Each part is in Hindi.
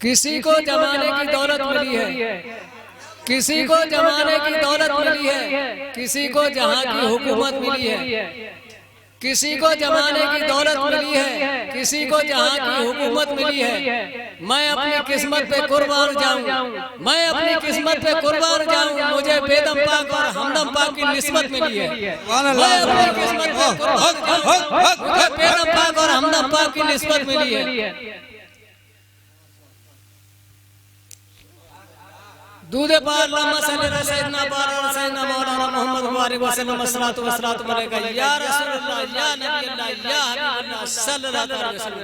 किसी को जमाने की दौलत मिली है, किसी को जमाने की दौलत मिली है, किसी को जहां की हुकूमत मिली है, किसी को जमाने की दौलत मिली है, किसी को जहां की हुकूमत मिली है। मैं अपनी किस्मत पे कुर्बान जाऊं, मैं अपनी किस्मत पे कुर्बान जाऊं। मुझे बेदम पाक और हमदम पाक की निस्बत मिली है। मैं अपनी किस्मत पे कुर्बान जाऊं, मुझे बेदम पाक और हमदम पाक की निस्बत मिली है। दूधे पार लम्मा सल्लल्लाहु सैयदना पार और सैयदना मौलाना मोहम्मद मुबारक वसल्लम अस्सलातु वस्सलातु अलैका या रसूलुल्लाह या नबी अल्लाह या हबीबल्लाह सल्लल्लाहु अलैहि वसल्लम।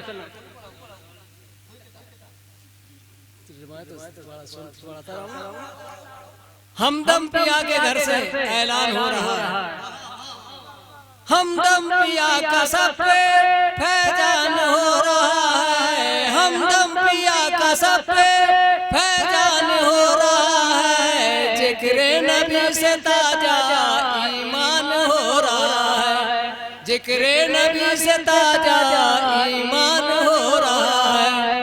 हमदम पिया के घर से ऐलान हो रहा है, हमदम पिया का सब पे फैजान हो रहा है, हमदम पिया का सब पे फैजान हो रहा है। जिक्रे नबी से ताजा ईमान हो रहा है, जिक्रे नबी से ताजा ईमान हो रहा है।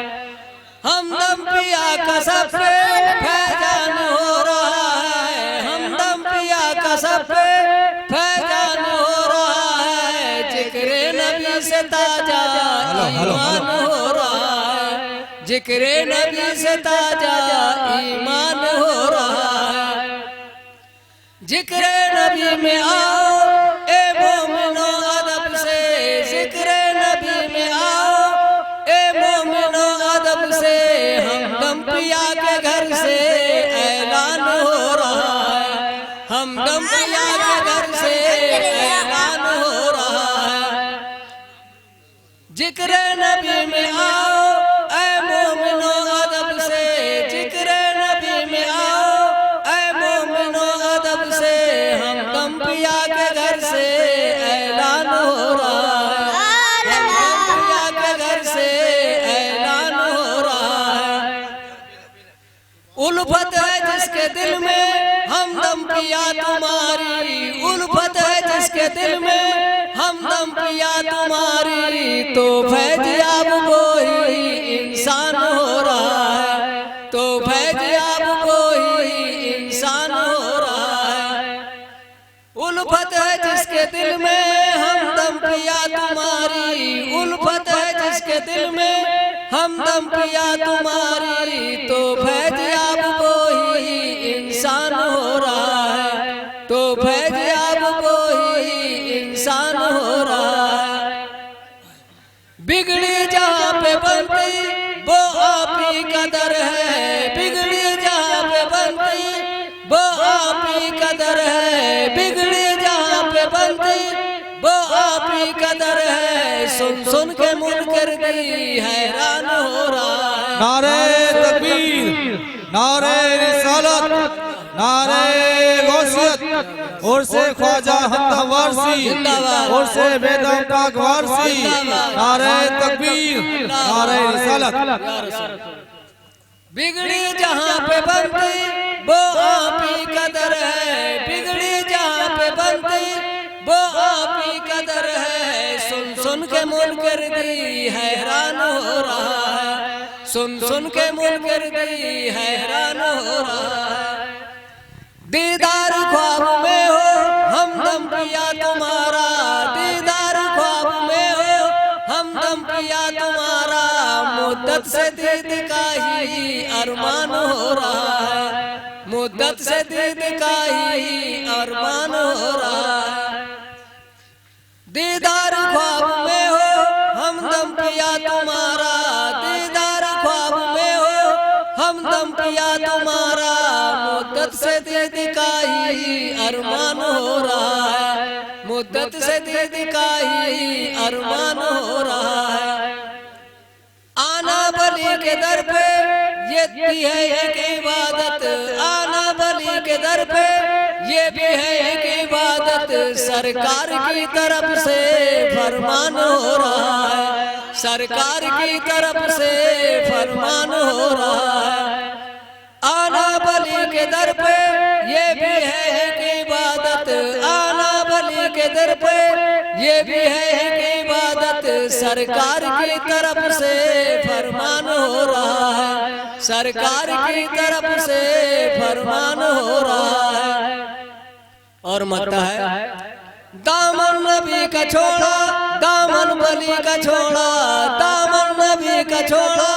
हमदम पिया का सब पे फैजान हो रहा है, हमदम पिया का सब पे फैजान हो रहा है। जिक्रे नबी से ताजा ईमान हो रहा है, जिक्रे नबी से ताजा ईमान हो रहा है। जिक्रे नबी में आओ ए मोमिनो अदब से, जिक्रे नबी में आओ ए मोमिनो अदब से। हमदम पिया के घर से ऐलान हो रहा है, हमदम पिया के घर से ऐलान हो रहा है। जिक्रे नबी में आओ ए मोमिनो अदब से, जिक्रे नबी में आओ ए मोमिनो अदब से। हमदम पिया के घर से ऐलान हो रहा है, हमदम पिया के घर से ऐलान हो रहा है। उल्फत है जिसके दिल में हमदम पिया तुम्हारी, उल्फत है जिसके दिल में हमदम पिया तुम्हारी। तो फैज़याब कोई इंसान हो रहा है, तो फैज़याब कोई इंसान हो रहा है। उल्फत है जिसके दिल में हमदम पिया तुम्हारी, उल्फत है जिसके दिल में हमदम पिया तुम्हारी। तो फैज़याब कोई इंसान हो रहा है, तो फैज़याब कोई इंसान हो रहा है। बिगड़ी जहाँ पे बनती वो आप ही कदर है, बिगड़ी जहाँ पे बनती वो आप ही कदर है, बिगड़ी जहाँ पे बनती वो आप ही कदर है। सुन सुन के मुनकर दी हैरान हो रहा है। नारे तकबीर, नारे रिसालत, नारे गौसियत और से ख्वाजा हमदम वारसी और से बेदम पाक वारसी। नारे तकबीर, नारे रिसालत। बिगड़ी जहाँ पे बनती वो आप ही कदर है, बिगड़ी जहाँ पे बनती वो आप ही कदर है। सुन सुन के मुनकर दी हैरान हो रहा है, सुन सुन के मुनकर दी हैरान हो रहा है। दीदार ख्वाब में हो हमदम पिया तुम्हारा, दीदार ख्वाब में हो हमदम पिया तुम्हारा। मुद्दत से दीद का ही अरमान हो रहा है, मुद्दत से दीद का ही अरमान हो रहा है। दीदार ख्वाब में हो हमदम पिया तुम्हारा, दीदार ख्वाब में हो हमदम पिया तुम्हारा। मुद्दत से दीद का ही अरमान हो रहा है, मुद्दत से दीद का ही अरमान हो रहा है। आना बली के दर पे ये भी है एक इबादत, आना बली के दर पे ये भी है एक इबादत। सरकार की तरफ से फरमान हो रहा है, सरकार की तरफ से फरमान हो रहा है। आना बली के दर पे ये भी है एक इबादत, आना बली के दर पे ये भी है एक इबादत। सरकार की तरफ से फरमान हो रहा है, सरकार की तरफ से फरमान हो रहा है। और मत्ता है दामन नबी का छोड़ा, दामन वली का छोड़ा, दामन नबी का छोड़ा,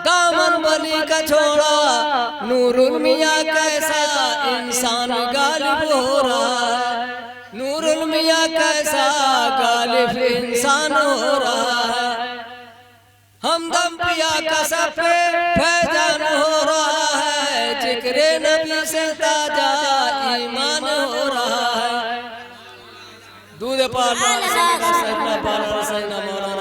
दामन वली का छोड़ा। नूरुल मियाँ कैसा इंसान गालिब हो रहा है, नूरुल मियाँ कैसा गालिब इंसान हो रहा है। हमदम पिया का सब पे फैजान हो रहा है, जिक्रे नबी से ताजा ईमान हो रहा है। दूध पाला सजना पाला सजना मौला